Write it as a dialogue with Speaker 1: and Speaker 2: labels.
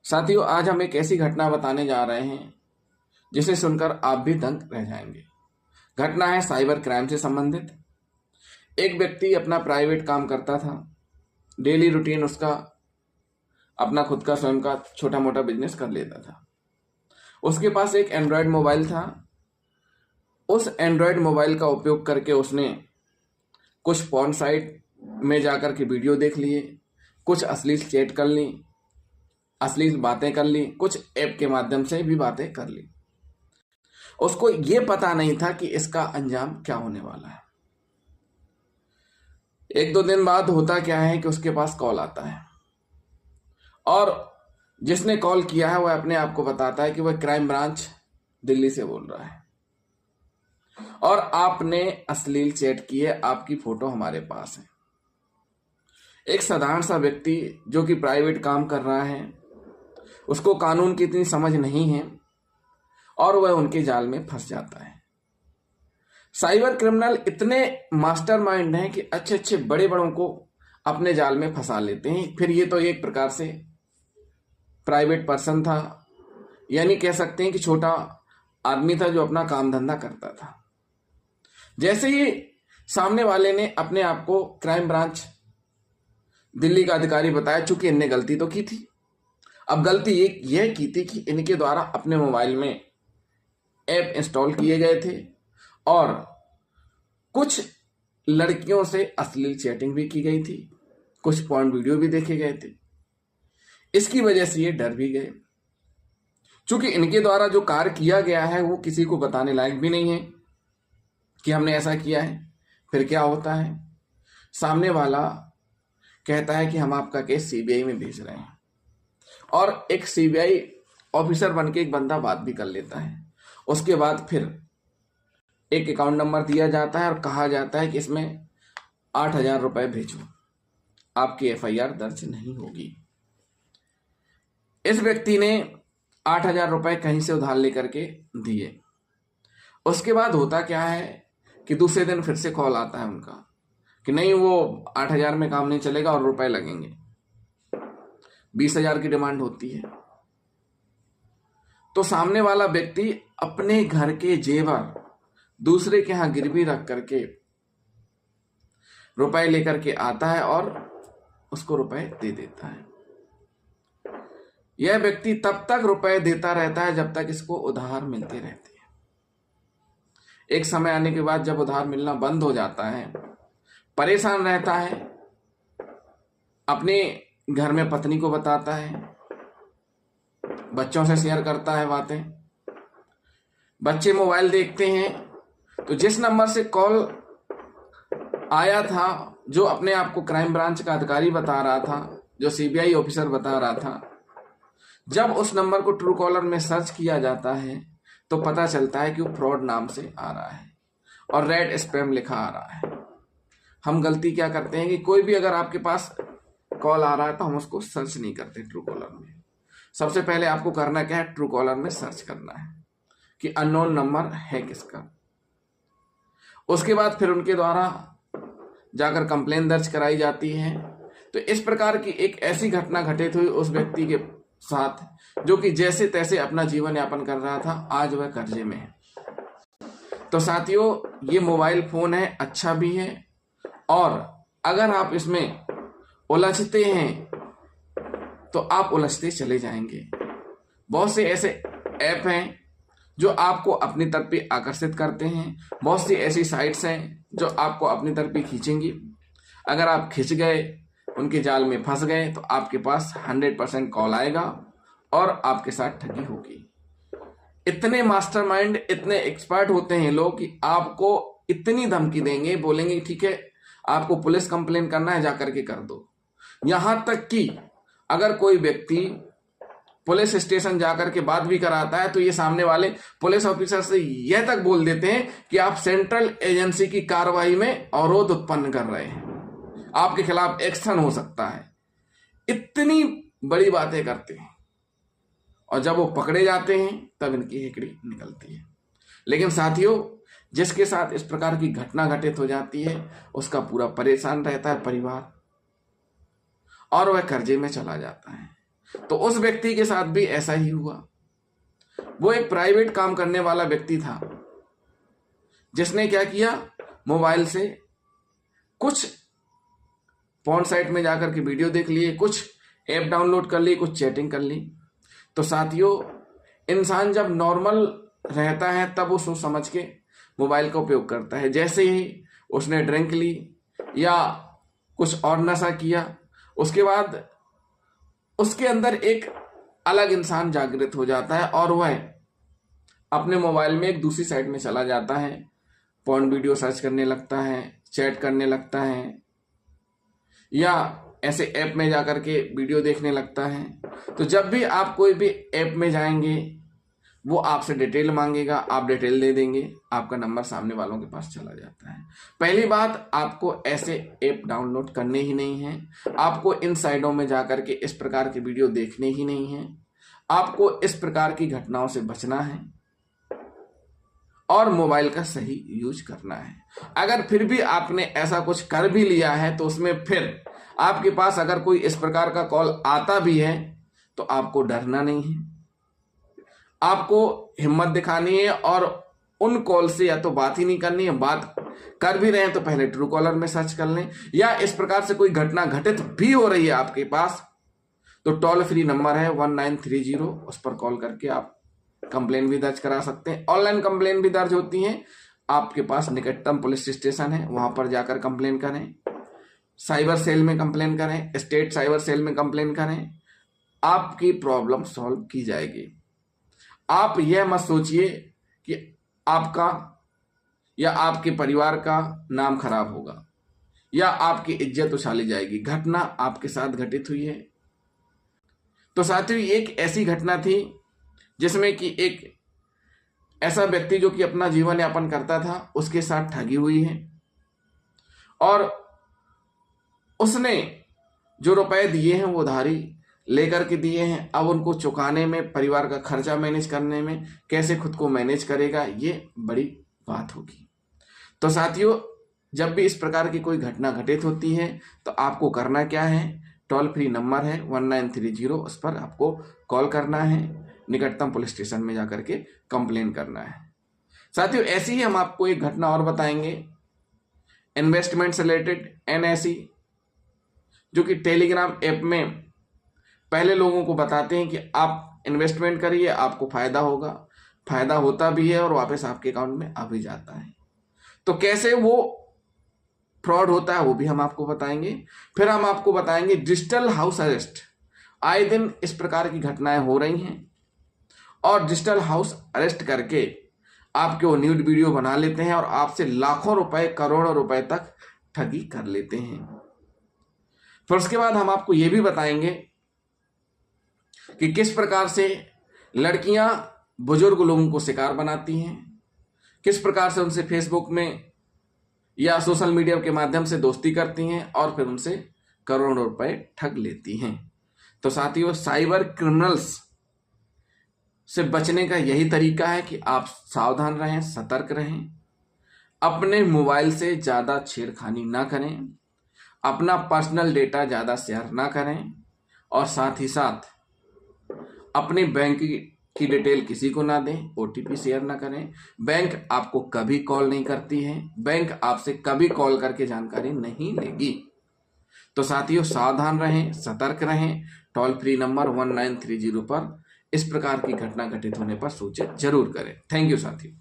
Speaker 1: साथियों, आज हम एक ऐसी घटना बताने जा रहे हैं जिसे सुनकर आप भी दंग रह जाएंगे। घटना है साइबर क्राइम से संबंधित। एक व्यक्ति अपना प्राइवेट काम करता था। डेली रूटीन उसका अपना खुद का स्वयं का छोटा मोटा बिजनेस कर लेता था। उसके पास एक एंड्रॉयड मोबाइल था। उस एंड्रॉयड मोबाइल का उपयोग करके उसने कुछ पॉर्न साइट में जाकर के वीडियो देख लिए, कुछ अश्लील चैट कर ली, अश्लील बातें कर ली, कुछ ऐप के माध्यम से भी बातें कर ली। उसको ये पता नहीं था कि इसका अंजाम क्या होने वाला है। एक दो दिन बाद होता क्या है कि उसके पास कॉल आता है और जिसने कॉल किया है वह अपने आप को बताता है कि वह क्राइम ब्रांच दिल्ली से बोल रहा है और आपने अश्लील चैट की है, आपकी फोटो हमारे पास है। एक साधारण सा व्यक्ति जो कि प्राइवेट काम कर रहा है, उसको कानून की इतनी समझ नहीं है और वह उनके जाल में फंस जाता है। साइबर क्रिमिनल इतने मास्टरमाइंड हैं कि अच्छे अच्छे बड़े बड़ों को अपने जाल में फंसा लेते हैं। फिर ये तो एक प्रकार से प्राइवेट पर्सन था, यानी कह सकते हैं कि छोटा आदमी था जो अपना काम धंधा करता था। जैसे ही सामने वाले ने अपने आप को क्राइम ब्रांच दिल्ली का अधिकारी बताया, चूंकि इनने गलती तो की थी। अब गलती यह की थी कि इनके द्वारा अपने मोबाइल में ऐप इंस्टॉल किए गए थे और कुछ लड़कियों से अश्लील चैटिंग भी की गई थी, कुछ पॉर्न वीडियो भी देखे गए थे। इसकी वजह से ये डर भी गए। चूंकि इनके द्वारा जो कार्य किया गया है वो किसी को बताने लायक भी नहीं है कि हमने ऐसा किया है। फिर क्या होता है, सामने वाला कहता है कि हम आपका केस सीबीआई में भेज रहे हैं और एक सीबीआई ऑफिसर बनके एक बंदा बात भी कर लेता है। उसके बाद फिर एक अकाउंट नंबर दिया जाता है और कहा जाता है कि इसमें 8,000 रुपए भेजो, आपकी एफआईआर दर्ज नहीं होगी। इस व्यक्ति ने 8,000 रुपए कहीं से उधार लेकर के दिए। उसके बाद होता क्या है कि दूसरे दिन फिर से कॉल आता है उनका कि नहीं, वो 8,000 में काम नहीं चलेगा और रुपए लगेंगे। 20,000 की डिमांड होती है। तो सामने वाला व्यक्ति अपने घर के जेवर दूसरे के यहां गिरवी रख करके रुपए लेकर के आता है और उसको रुपए दे देता है। यह व्यक्ति तब तक रुपए देता रहता है जब तक इसको उधार मिलते रहते हैं। एक समय आने के बाद जब उधार मिलना बंद हो जाता है, परेशान रहता है, अपने घर में पत्नी को बताता है, बच्चों से शेयर करता है बातें। बच्चे मोबाइल देखते हैं तो जिस नंबर से कॉल आया था, जो अपने आप को क्राइम ब्रांच का अधिकारी बता रहा था, जो सीबीआई ऑफिसर बता रहा था, जब उस नंबर को ट्रू कॉलर में सर्च किया जाता है तो पता चलता है कि वो फ्रॉड नाम से आ रहा है और रेड स्पैम लिखा आ रहा है। हम गलती क्या करते हैं कि कोई भी अगर आपके पास कॉल आ रहा है तो हम उसको सर्च नहीं करते ट्रू कॉलर में। सबसे पहले आपको करना क्या है, ट्रू कॉलर में सर्च करना है कि अननोन नंबर है किसका। उसके बाद फिर उनके द्वारा जाकर कंप्लेन दर्ज कराई जाती है। तो इस प्रकार की एक ऐसी घटना घटित हुई उस व्यक्ति के साथ जो कि जैसे तैसे अपना जीवन यापन कर रहा था, आज वह कर्जे में है। तो साथियों, ये मोबाइल फोन है, अच्छा भी है और अगर आप इसमें उलझते हैं तो आप उलझते चले जाएंगे। बहुत से ऐसे ऐप हैं जो आपको अपनी तरफ भी आकर्षित करते हैं, बहुत सी ऐसी साइट्स हैं जो आपको अपनी तरफ भी खींचेंगी। अगर आप खिंच गए, उनके जाल में फंस गए, तो आपके पास 100% कॉल आएगा और आपके साथ ठगी होगी। इतने मास्टरमाइंड, इतने एक्सपर्ट होते हैं लोग कि आपको इतनी धमकी देंगे, बोलेंगे ठीक है आपको पुलिस कंप्लेन करना है, जाकर के कर दो। यहां तक कि अगर कोई व्यक्ति पुलिस स्टेशन जाकर के बात भी कराता है तो ये सामने वाले पुलिस ऑफिसर से यह तक बोल देते हैं कि आप सेंट्रल एजेंसी की कार्रवाई में अवरोध उत्पन्न कर रहे हैं, आपके खिलाफ एक्शन हो सकता है। इतनी बड़ी बातें करते हैं और जब वो पकड़े जाते हैं तब इनकी हेकड़ी निकलती है। लेकिन साथियों, जिसके साथ इस प्रकार की घटना घटित हो जाती है उसका पूरा परेशान रहता है परिवार और वह कर्जे में चला जाता है। तो उस व्यक्ति के साथ भी ऐसा ही हुआ। वो एक प्राइवेट काम करने वाला व्यक्ति था, जिसने क्या किया, मोबाइल से कुछ पॉर्न साइट में जाकर के वीडियो देख लिए, कुछ ऐप डाउनलोड कर ली, कुछ चैटिंग कर ली। तो साथियों, इंसान जब नॉर्मल रहता है तब वो सोच समझ के मोबाइल का उपयोग करता है। जैसे ही उसने ड्रिंक ली या कुछ और नशा किया, उसके बाद उसके अंदर एक अलग इंसान जागृत हो जाता है और वह अपने मोबाइल में एक दूसरी साइट में चला जाता है, पॉर्न वीडियो सर्च करने लगता है, चैट करने लगता है या ऐसे ऐप में जाकर के वीडियो देखने लगता है। तो जब भी आप कोई भी ऐप में जाएंगे, वो आपसे डिटेल मांगेगा, आप डिटेल दे देंगे, आपका नंबर सामने वालों के पास चला जाता है। पहली बात, आपको ऐसे ऐप डाउनलोड करने ही नहीं है, आपको इन साइटों में जाकर के इस प्रकार की वीडियो देखने ही नहीं है, आपको इस प्रकार की घटनाओं से बचना है और मोबाइल का सही यूज करना है। अगर फिर भी आपने ऐसा कुछ कर भी लिया है, तो उसमें फिर आपके पास अगर कोई इस प्रकार का कॉल आता भी है तो आपको डरना नहीं है, आपको हिम्मत दिखानी है और उन कॉल से या तो बात ही नहीं करनी है, बात कर भी रहे हैं तो पहले ट्रू कॉलर में सर्च कर लें, या इस प्रकार से कोई घटना घटित भी हो रही है आपके पास तो टोल फ्री नंबर है 1930, उस पर कॉल करके आप कंप्लेन भी दर्ज करा सकते हैं। ऑनलाइन कंप्लेन भी दर्ज होती हैं, आपके पास निकटतम पुलिस स्टेशन है, वहां पर जाकर कंप्लेन करें, साइबर सेल में कंप्लेन करें, स्टेट साइबर सेल में कंप्लेन करें, आपकी प्रॉब्लम सॉल्व की जाएगी। आप यह मत सोचिए कि आपका या आपके परिवार का नाम खराब होगा या आपकी इज्जत उछाली जाएगी। घटना आपके साथ घटित हुई है। तो साथियों, एक ऐसी घटना थी जिसमें कि एक ऐसा व्यक्ति जो कि अपना जीवन यापन करता था, उसके साथ ठगी हुई है और उसने जो रुपए दिए हैं वो उधारी लेकर के दिए हैं। अब उनको चुकाने में, परिवार का खर्चा मैनेज करने में, कैसे खुद को मैनेज करेगा, ये बड़ी बात होगी। तो साथियों, जब भी इस प्रकार की कोई घटना घटित होती है तो आपको करना क्या है, टोल फ्री नंबर है 1930, उस पर आपको कॉल करना है, निकटतम पुलिस स्टेशन में जाकर के कंप्लेन करना है। साथियों, ऐसी ही हम आपको एक घटना और बताएंगे इन्वेस्टमेंट से रिलेटेड, NSE, जो कि टेलीग्राम ऐप में पहले लोगों को बताते हैं कि आप इन्वेस्टमेंट करिए, आपको फायदा होगा, फायदा होता भी है और वापस आपके अकाउंट में आ भी जाता है। तो कैसे वो फ्रॉड होता है वो भी हम आपको बताएंगे। फिर हम आपको बताएंगे डिजिटल हाउस अरेस्ट। आए दिन इस प्रकार की घटनाएं हो रही हैं और डिजिटल हाउस अरेस्ट करके आपके वो न्यूड वीडियो बना लेते हैं और आपसे लाखों रुपए, करोड़ों रुपए तक ठगी कर लेते हैं। फिर उसके बाद हम आपको ये भी बताएंगे कि किस प्रकार से लड़कियां बुजुर्ग लोगों को शिकार बनाती हैं, किस प्रकार से उनसे फेसबुक में या सोशल मीडिया के माध्यम से दोस्ती करती हैं और फिर उनसे करोड़ों रुपए ठग लेती हैं। तो साथियों, साइबर क्रिमिनल्स से बचने का यही तरीका है कि आप सावधान रहें, सतर्क रहें, अपने मोबाइल से ज़्यादा छेड़खानी ना करें, अपना पर्सनल डेटा ज़्यादा शेयर ना करें और साथ ही साथ अपने बैंक की डिटेल किसी को ना दें, OTP शेयर ना करें। बैंक आपको कभी कॉल नहीं करती है, बैंक आपसे कभी कॉल करके जानकारी नहीं लेगी। तो साथियों, सावधान रहें, सतर्क रहें, टोल फ्री नंबर 1930 पर इस प्रकार की घटना घटित होने पर सूचित जरूर करें। थैंक यू साथियों।